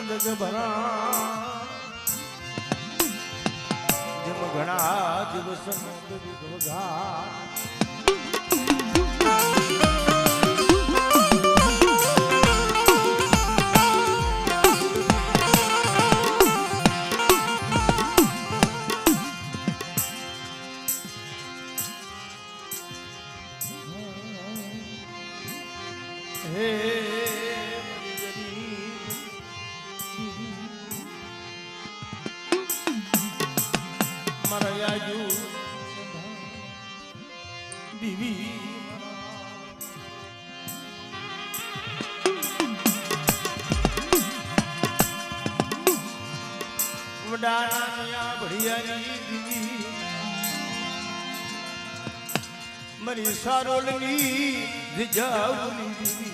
ભરા જેમ ઘણા દિવસ ઘા મરી સારોલની વિજાવની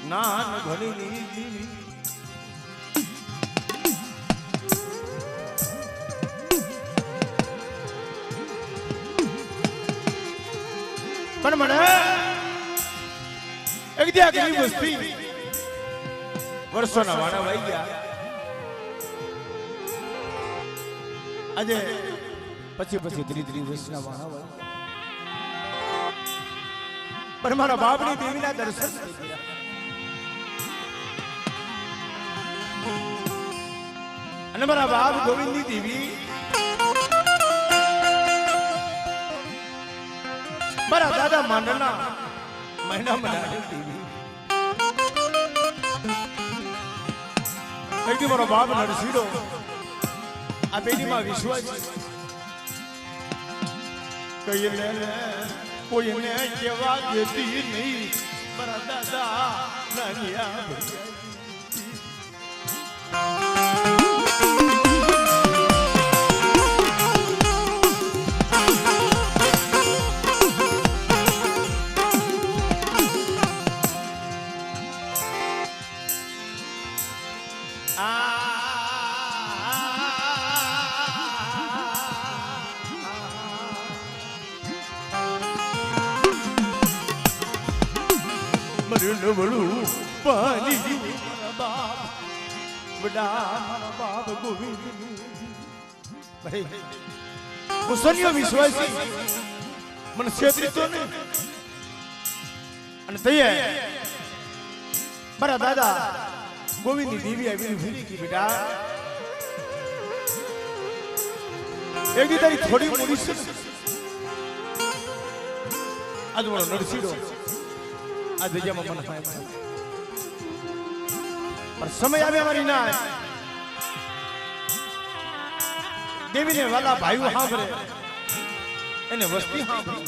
નાન ભણીની દીવી પણ મને એક દી આગલી વસ્તી વર્ષોના વાણા વાઈ ગયા આજે પછી ધીરે વર્ષના વાણા વાઈ પણ મારા બાપની દેવીના દર્શન થઈ ગયા અને મારા બાપ ગોવિંદની દેવી મારા દાદા માંડના મહિના મનાવી દેવી કઈ મારો બાપ નરસીડો આ પેઢીમાં વિશ્વાસ કઈ લે કોઈને કેવા દેતી નહીં મારા દાદા નાનિયા બળું પાણી બાપ બડા મારા બાપ ગોવિંદ ભાઈ મુસલિયો વિશ્વાસી મને છેતરી તો નહીં અને તૈયાર મારા દાદા ગોવિંદની દેવી આવી ફરી કે બેટા એક દી તારી થોડી મોડી છે આજ મારો નરસીડો આ જગ્યામાં મને પણ સમય આવે અમારી ના દેવીને વાલા ભાઈઓ સાંભળે એને વસ્તી સાંભળે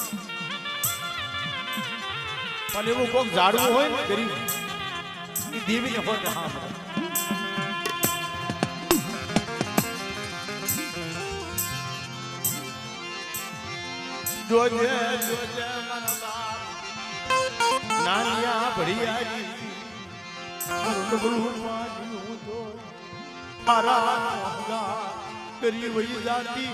પણ એવું કોક જાડવું હોય ને ગરીબ એ દેવીને હોય સાંભળે જોજે જોજે મારા બાપ નાનિયા ભડિયારી ડબલું પાડ્યું તો આરા કરી વઈ જાતી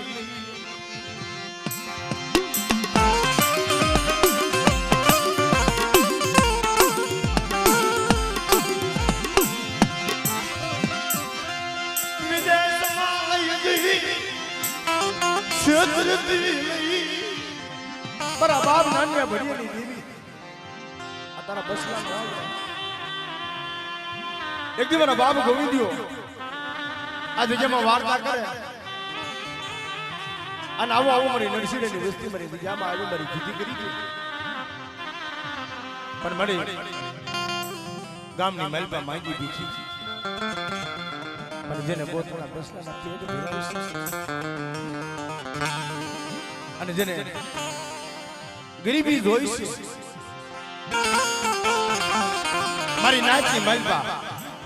વિદેશમાં લઈ ગઈ છેતરતી મારા બાપ નાનિયા ભડિયારી દેવી તારા બસલા એક દી મારા બાપ ગોવિંદિયો આ જગ્યામાં વાર્તા કરે અને આવો આવો મારી નરસિંહની વસ્તી મારી જગ્યામાં આવી મારી ખીધી કરી હતી પણ મળી ગામની મલપા માંગી દીધી પણ જેને બોતના બસલાના પેટ ભર્યા અને જેને ગરીબી જોઈ છે મારી નાચની મલપા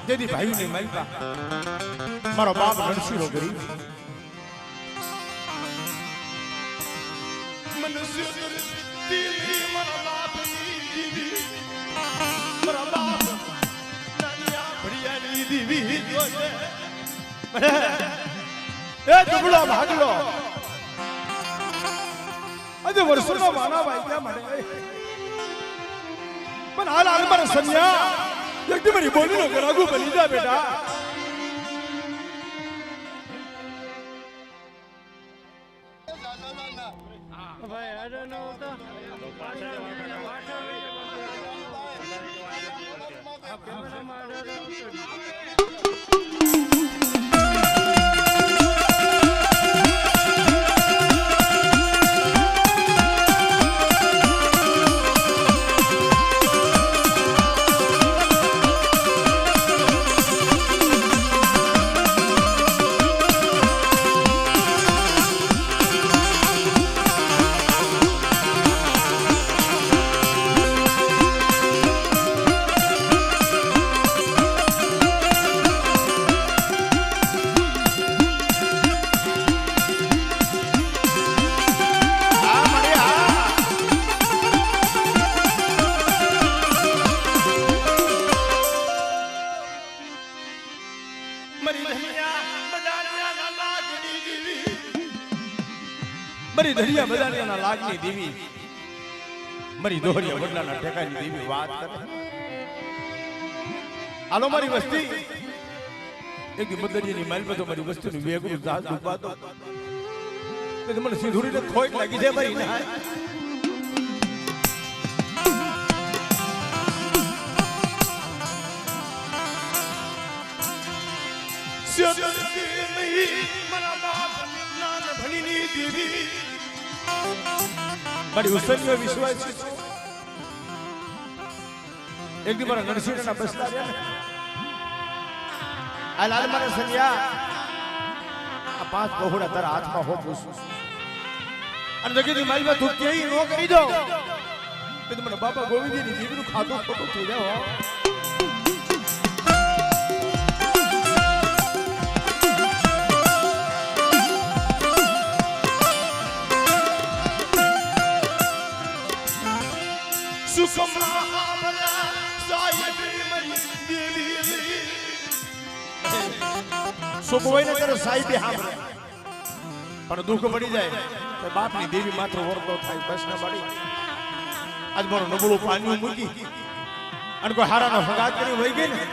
જેદી ભાઈની મલપા મારો બાપ નરસિંહો ગરીબ મનુષ્ય દિલી મારા બાપની દીવી મારા બાપ નાનિયા ભડિયાની દીવી જોજે એ દુબળો ભાગલો આજે વર્ષોનો વાના વાગ્યા મને પણ હાલ હાલ મારા સન્યા એકદમ મારી બોલીનો ગરાગુ બની જા બેટા ભાઈ આડો ન હોતો મરી ધરિયા બજારિયાના લાગની દેવી મરી દોહરિયા વડલાના ઠેકાની દેવી વાત કરે હાલો મારી વસ્તી એક બદલીની માલ પર તો મારી વસ્તીનું વેગું જાત ઉપાતો તે મને સિંધુરીને ખોટ લાગી છે ભાઈ ના મારી ઉસરીનો વિશ્વાસ છે એક દી મારા નરસિંહના બસલા રહ્યા ને આ લાલ મારા સન્યા આ 5 બહોડા તારા હાથમાં હો પૂછું અને જગીની માલમાં તું કેઈ નો કરી દો તે મને બાપા ગોવિંદજીની જીવનું ખાતું ખોટું થઈ જાવ સુખવાઈને કરે સાહેબી સાંભળે પણ દુઃખ પડી જાય તો બાપની દેવી માત્ર વરતો થાય બસ ના પડી આજ મારું નબળું પાણી મૂકી અને કોઈ હારાનો હગાત કરી વહી ગઈ ને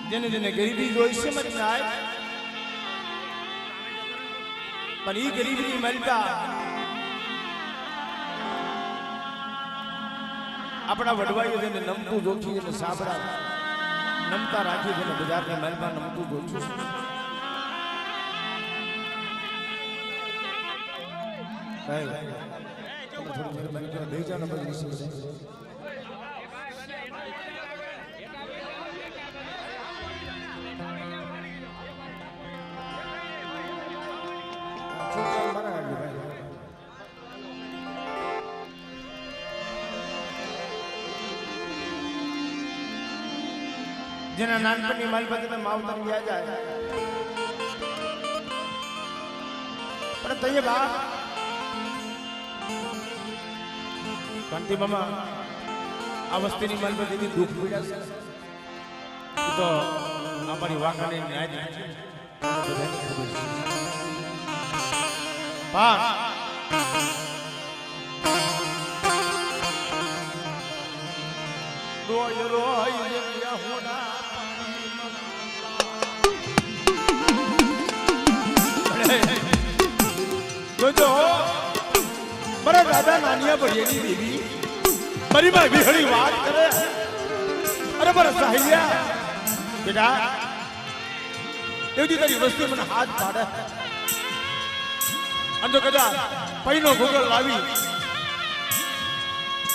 જેને જેને ગરીબી જોઈ છે મારી નાય પણ ઈ ગરીબી મળતા આપણા વડવાઈઓ જેને નમતું જોખી જેને સાબરા નમતા રાખી જેને બજારની મહેલમાં નમતું જોખું થોડી બે જાણ જેના નાનપણની માલપતિને માવતર ગયા જાય પણ તઈએ બા કાંતિ મામા આ વસ્તીની માલપતિની દુઃખ પીડા છે તો અમારી વાંકાને ન્યાય પણ રોય રોય હોના જોજો મારા દાદા નાનિયા ભળિયાની દેવી મારી માં વિહળી વાત કરે અરે મારા સાહિયા બેટા એવી તારી વસ્તુ મને હાથ પાડે અને તો કદાચ પૈનો ગોગળ લાવી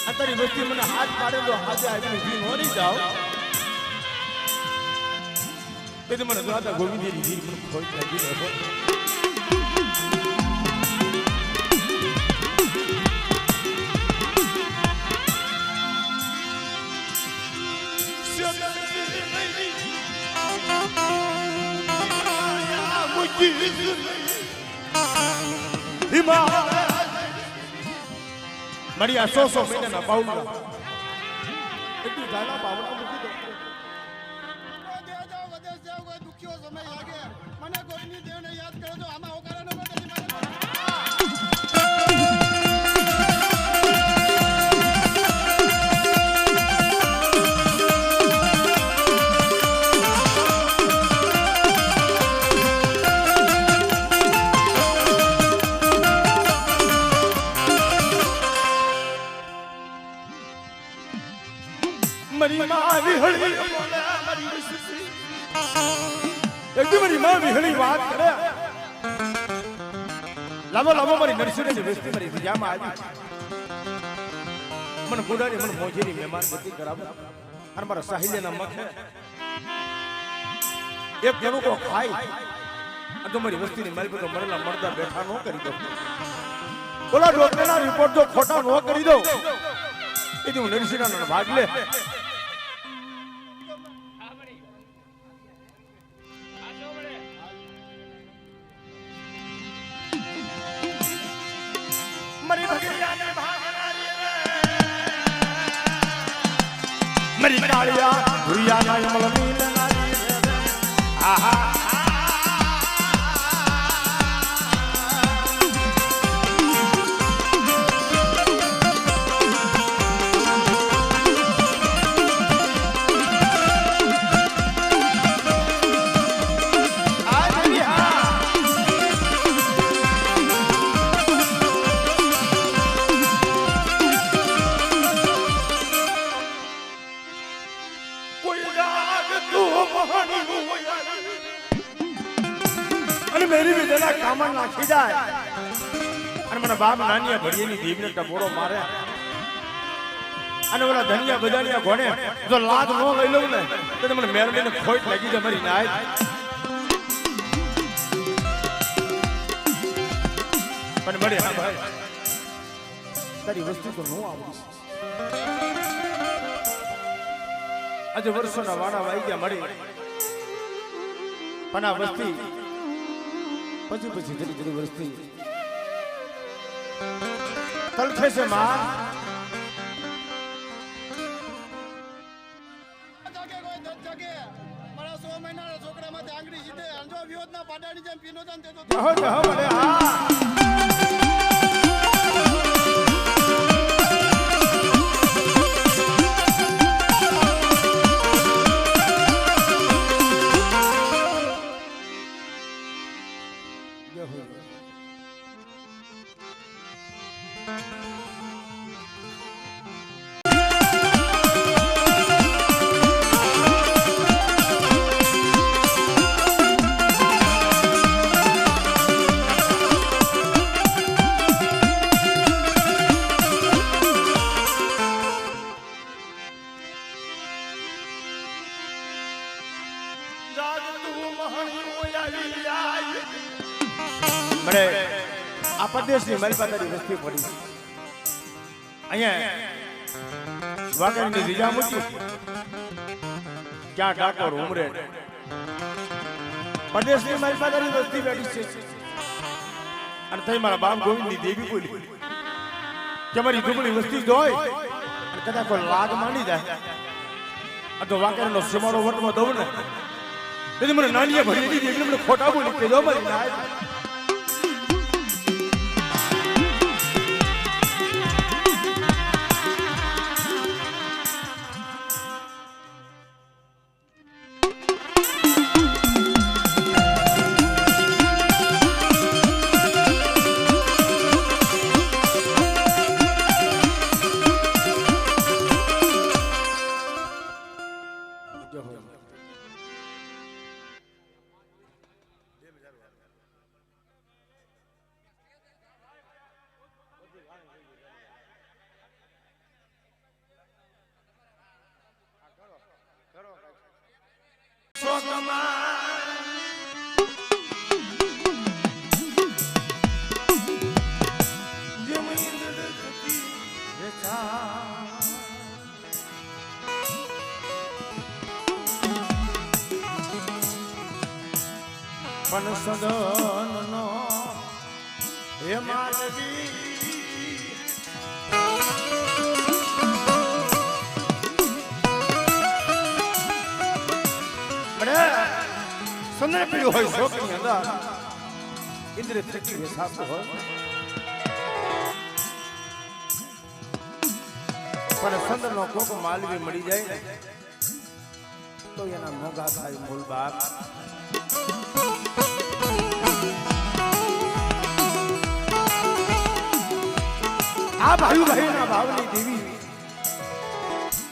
અત્યારે વસ્તી મને હાથ પાડેલો હાજે આવીને ઊભી ન રહી જાવ તેથી મને દાદા ગોવિંદની જીવ મને ખોટ લાગી રહ્યો મારી આ 100 મહિનાના પાઉલા એટલી ધાલા પાવડા મૂકી દો વિદેશ જાવ કોઈ દુખ્યો સમય લાગે મને કોઈની દેવને યાદ કરો તો આમાં હોકારા ન પડે મારી માં વિહળી મારી વિસી એકદમ મારી માં વિહળી વાત કરે લાવો લાવો મારી નરસિંહની વસ્તી મારી વિજામાં આવી મને ગોડાની મને મોજીની મહેમાન ગતિ કરાવો અને મારા સાહિલ્યના મખે એક જણું કો ખાઈ અને તો મારી વસ્તીની માલ પર મરેલા મળતા બેઠા ન કરી દો બોલા ડોક્ટરના રિપોર્ટ જો ખોટા ન કરી દો એ હું નરસિંહના ભાગ લે मरी कालिया भुरिया ना यमल नील नारी आहा मेरी विदना कामन नाखी जाए અને મને બાપ નાનિયા ભડિયાની દીવને ટપોરો મારે અને ઓલા ધનિયા બજાનિયા ઘોડે જો લાજ નો લઈ લઉં ને તો મને મેરડીને ખોટ લાગી જાય મારી નાય પણ મળે હા ભાઈ તારી વસ્તુ તો નો આવડી આજે વર્ષોના વાણા વાઈ ગયા મળે પણ આ વસ્તી પછી પછી ધીરે ધીરે વસ્તી તલખે છે માં જાગે કોઈ દત જાગે મારા 100 મહિનાના છોકરામાંથી આંગળી સીધે અંજો વિરોધના પાડાની જેમ પીનો જાન તે તો જહો જહો મળે હા મને આ પ્રદેશની મારી પાતાની વસ્તી પડી અહીંયા વાગડની દીજા મૂકી ક્યાં ડાકોર ઉમરે પ્રદેશની મારી પાતાની વસ્તી બેઠી છે અને થઈ મારા બાપ ગોવિંદની દેવી બોલી કે મારી દુબળી વસ્તી જોઈ અને કદાચ કોઈ લાગ માંડી જાય આ તો વાગડનો સીમાડો વટમાં દઉં ને તેથી મને નાનીએ ભરી દીધી મને ખોટા બોલી કે જો મારી નાય પણ સદનનો હે માનવી સંદર પીડ્યું હોય શોકની અંદર ઇન્દ્ર થકી વેસાતું હોય પણ સંદરનો કોક માલવી મળી જાય ને તો એના મોગા થાય મૂળ બાપ આ ભાઈ ભાઈના ભાવની દેવી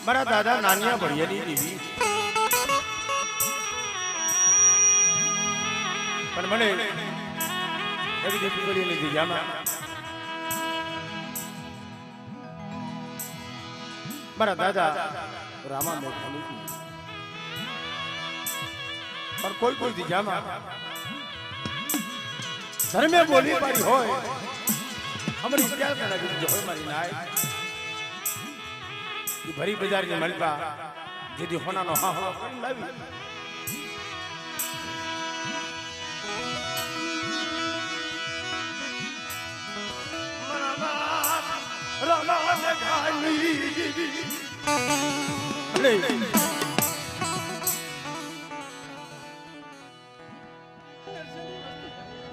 મારા દાદા નાનિયા ભળિયાની દેવી પણ મને એવી દેવી કરી લીધી જામાં મારા દાદા રામા મેઘાની પણ કોઈ દિજામાં ધર્મે બોલી પાડી હોય અમારી ઇતિહાસ ના હોય મારી નાય એ ભરી બજારની મલપા જેથી હોનાનો હાહો કરી લાવી રામા મેઘાની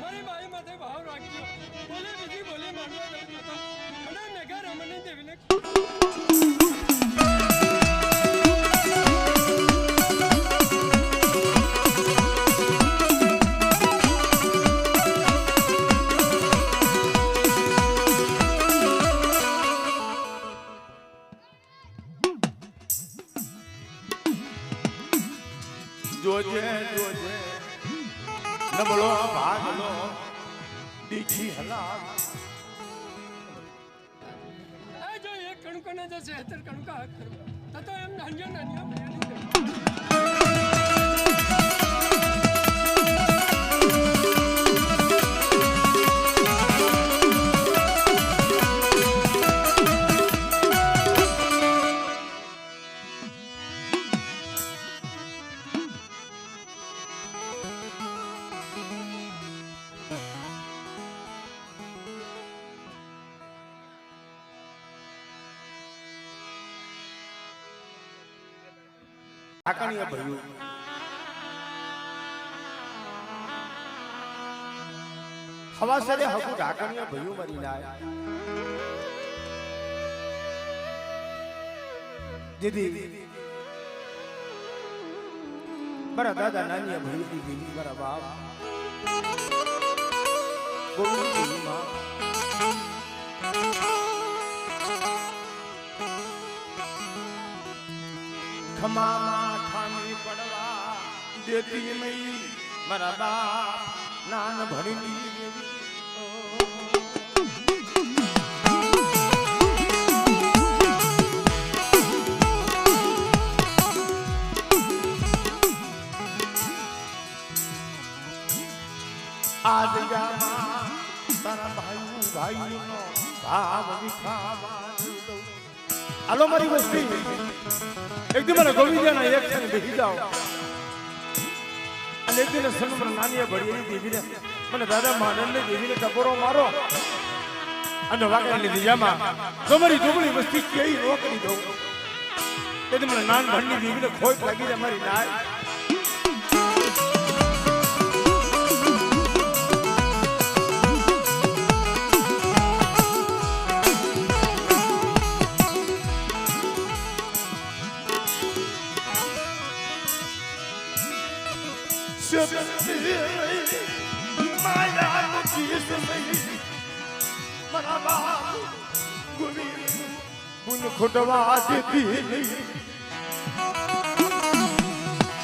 મારી બાઈ માથે ભાવ રાખજો બોલે બીજી બોલે માનવા ગઈ નતો અને મેઘા રમણી દેવીને જોજે જોજે નબળો ભાગલો દીખી હલા આ જો એક કણકોને જશે હેતર કણકા હાથ કરવા તો એમ નાન્યો નાન્યો ઢાકણીએ ભર્યું હવા સરે હકુ ઢાકણીએ ભર્યું મરી નાય દીદી મારા દાદા નાનીએ ભર્યું દીધી મારા બાપ ગોવિંદજી માં ખમામાં ઠામી પડવા દેતી નહીં મારા બાપ નાન ભણી આજ જામાં તારા ભાઈનો ભાવ વિખાવા હાલો મારી વસ્તી એકદમ મને ગોવિંદના એક સંગ બેસી જાઓ અને એક દિન સન્મર નાનીએ ભળિયાની દેવીને મને દાદા માનંદને દેવીને ટકોરો મારો અને વાગડી લીધી જામાં તમારી દુબળી વસ્તી કેવી નો કરી દઉં તેથી મને નાન ભણની દેવીને ખોટ લાગી જાય મારી નાય ખોટવા દેતી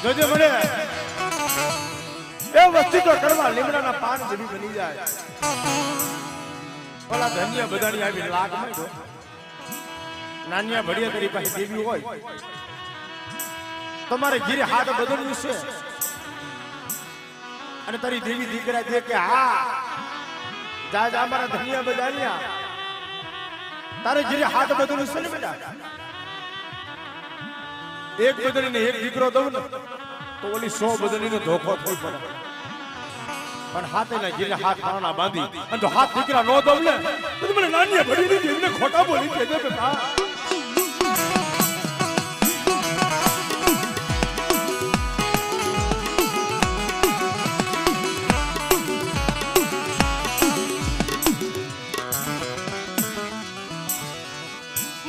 જોજે મને એ વસ્તી તો કરવા લીમડાના પાન જેવી બની જાય ઓલા ધન્ય બધાની આવી લાગ માંડ્યો નાનિયા ભડિયા કરી પાસે દેવી હોય તમારે ઘીરે હાથ બદલવું છે અને તારી દેવી દીકરા છે કે હા જા જા મારા ધનિયા બજારિયા તારે ઘીરે હાથ બદલવું છે ને બેટા એક બદલીને એક દીકરો દઉં ને તો ઓલી 100 બદલીને ધોખો થઈ પડે પણ હાથે ના જીને હાથ મારણા બાંધી અને જો હાથ દીકરા નો દઉં ને તો મને નાની ભરી દીધી એમને ખોટા બોલી કેજે બેટા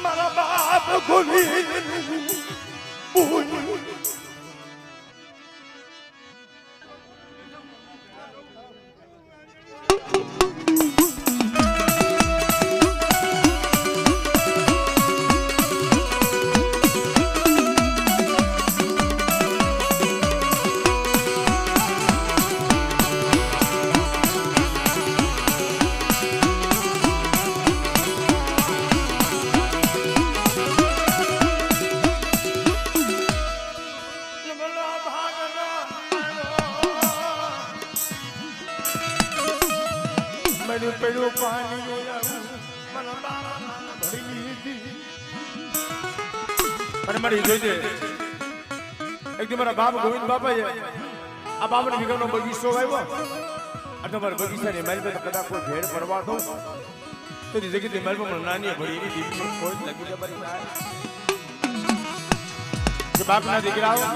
મારા બાપ ગોવિંદ પેલું પાણી અને મારી જોઈ એક દી મારા બાપ ગોવિંદ બાપાએ આ બાપને વિગમનો બગીચો વાવ્યો અને તમારા બગીચાની મારી પાસે કદાચ કોઈ ભેળ પડવા દઉં તો જગ્યાએ મારી પાસે નાની ભરી એની દીકરી કોઈ લગી જબરી કે બાપના દીકરાઓ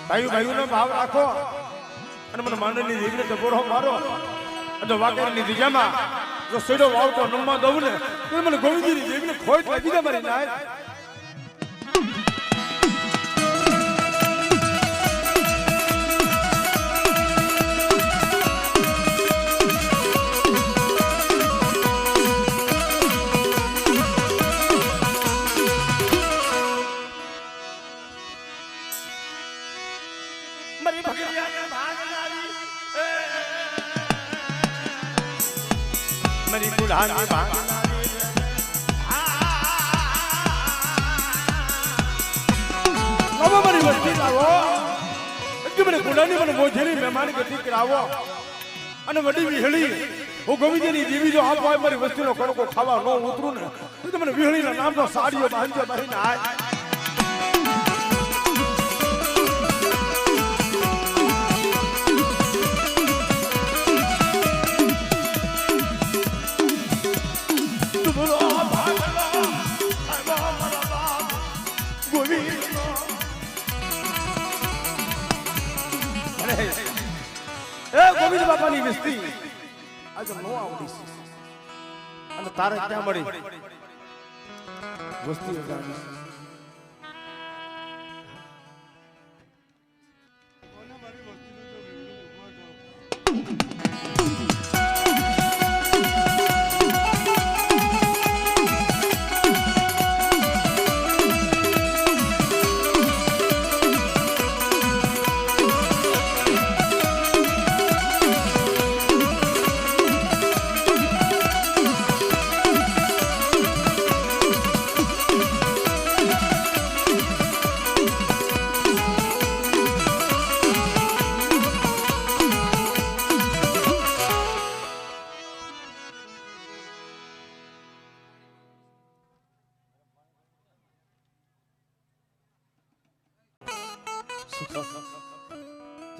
ભાઈઓનો ભાવ રાખો અને મને માંડની દીકરી દબોરો મારો અને વાકેરની દિશામાં જો સેડો વાવતો નમવા દઉં ને તો મને ગોવિંદજીની દેવીને ખોટ લાગી જાય મારી નાય મારી ભગિયાને ભાગનારી મારી બુઢાની ભાગનારી બાબા મારી વસ્તી લાવો એટલે મને બુઢાની મને મોજેલી મહેમાન ગતિ કરાવો અને વડી વિહળી હું ગોવિંદજીની દેવી જો આપો મારી વસ્તીનો કણકો ખાવા ન ઉતરું ને તો મને વિહળીના નામનો સાડીઓ બાંધજો મારી નાય ગોવિંદ બાપાની વસ્તી આજે નો આવડી અને તારે ક્યાં મળી વસ્તી જાણી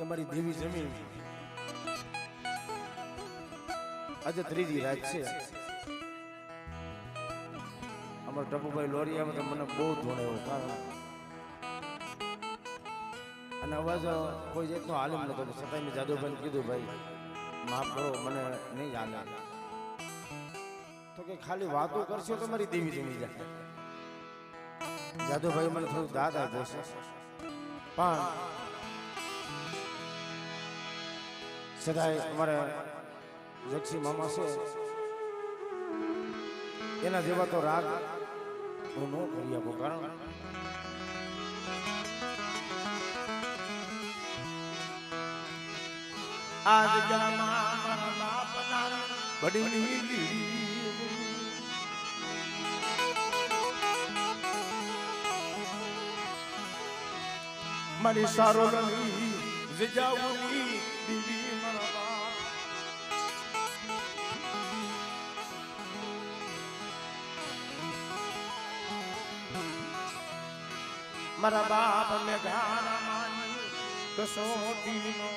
તમારી દેવી જમીન આજે ત્રીજી રાત છે અમારા ટપુભાઈ લોરિયામાં તો મને બહુ ધોણે એવું કારણ અને અવાજ કોઈ જાતનો હાલમ નતો છતાં મેં જાદુભાઈને કીધું ભાઈ માફ કરો મને નહીં જાણે તો કે ખાલી વાતો કરશો તો મારી દેવી જમી જાય જાદુભાઈ મને થોડું દાદ આપ્યો છે પણ સદાય અમારે જક્ષી મામા છે એના જેવા તો રાગ હું ન કરી આપું કારણ આજ મારી સારો જજાઉની દીદી મારા બાપ ને ગાના માની કસોટી નો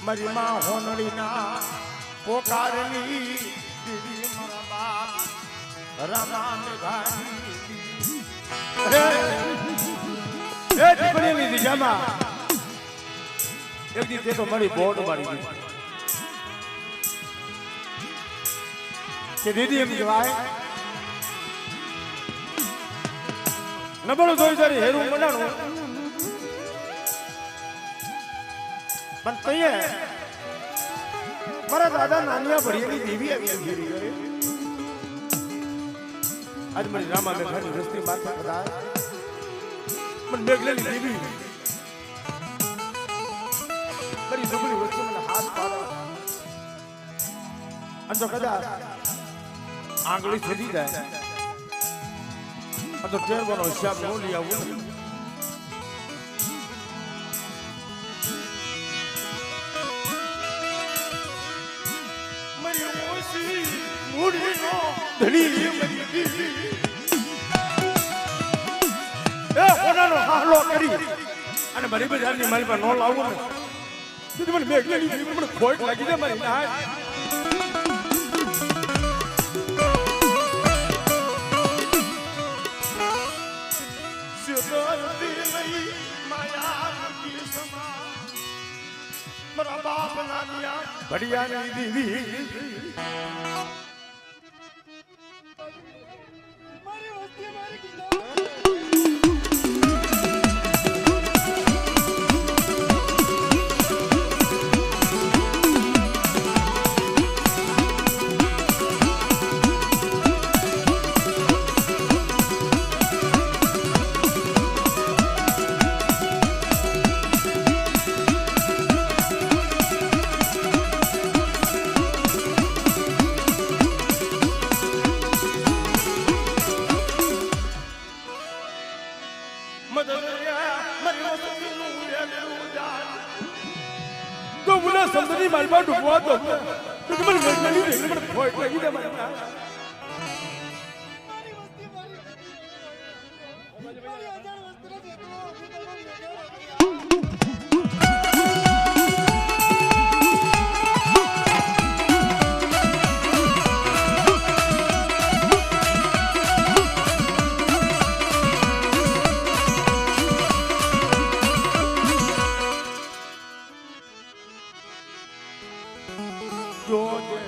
મારી માં હોનડીના પોકારની દીદી મારા બાપ રામા મેઘાની એ ટીપણીની દિશામાં એક દી તે તો મારી બોટ મારી દીધી કે દીદી એમ કહેવાય નબળું જોઈ તારી હેરું બનાણું પણ તઈએ મારા દાદા નાનિયા ભળિયાની દેવી આવી ગીરી કરે આજ મારી રામા મેઘાની રસ્તી માથે કદા મને મેઘલાની દેવી મારી નબળી વચ્ચે મને હાથ પાડે અને તો કદાચ આંગળી છેદી જાય આ તો ટેરવાનો હિસાબ ન લઈ આવું મારી ઓછી મૂડીનો ધણી મારી દીદી એ કોનાનો હાલો કરી અને મારી બજારની મારી પર નો લાવું ને દીદી મને મેઘલાની દેવી મને ખોટ લાગી દે મારી ના મારા બાપ નાનિયા ભડિયાની દીવી મારી વસ્તી મારી કીધા તો મુના સમજી માલમાં ડૂબવા દો તો મને મેઘલાની દેવી મને ખોટ લાગી દે મારી ના મારી વસ્તી મારી મારી આજાર વસ્તીનો જેટલો જોજે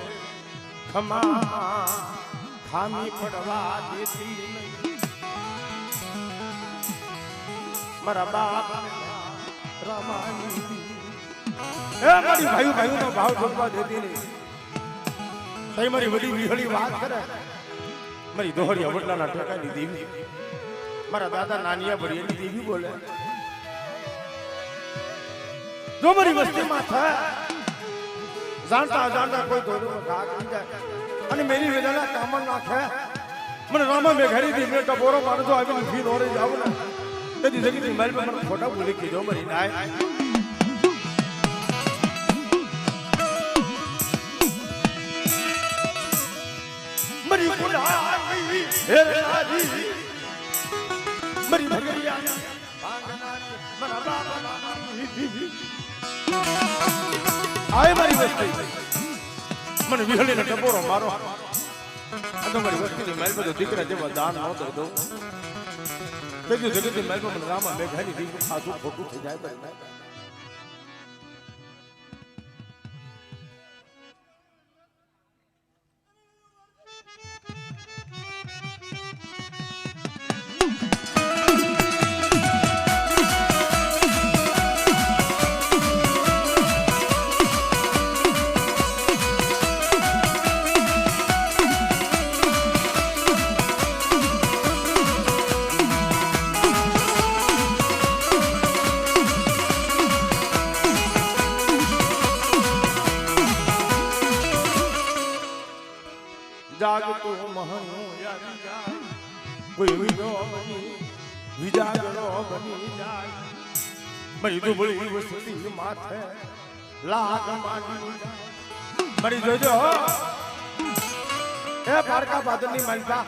ખમા ખામી પડવા દેતી નહીં મારા બાપ રમાની એ મારી ભાઈનો ભાવ ઠોકવા દેતી નહીં તઈ મારી વડી વિહળી વાત કરે મારી દોહરી અવટલાના ઠેકાની દેવી મારા દાદા નાનિયા ભળિયાની દેવી બોલે જો મારી વસ્તીમાં થાય जानता जानता कोई दोनों में घाट नहीं जाए અને મેરી વેદના કામન નાખે મને રામા મેઘારી દી મેં ટપોરો મારો તો આવી ફી નોરે જાવ ને તેથી જગી મારી પર મને ફોટા બોલી કીધો મરી નાય મરી પુલા હે રાજી મરી ભગરિયા ભાગના મરા બાબા આય મારી વસ્તી મને વિહળીને ટપોરો મારો આ તો મારી વસ્તીની મારી બધો દીકરા જેવા દાન ન કરી દઉં તેથી જગતની મારી મને રામા મેઘાની દીકરી ખાધું ખોટું થઈ જાય ભાઈ જાગતો મહનો યાદી જાય કોઈ વિનો બની વિજાગરો બની જાય મરી દુબળી વસ્તી માથે લાગ માની મરી જોજો એ પારકા બાદરની માલપા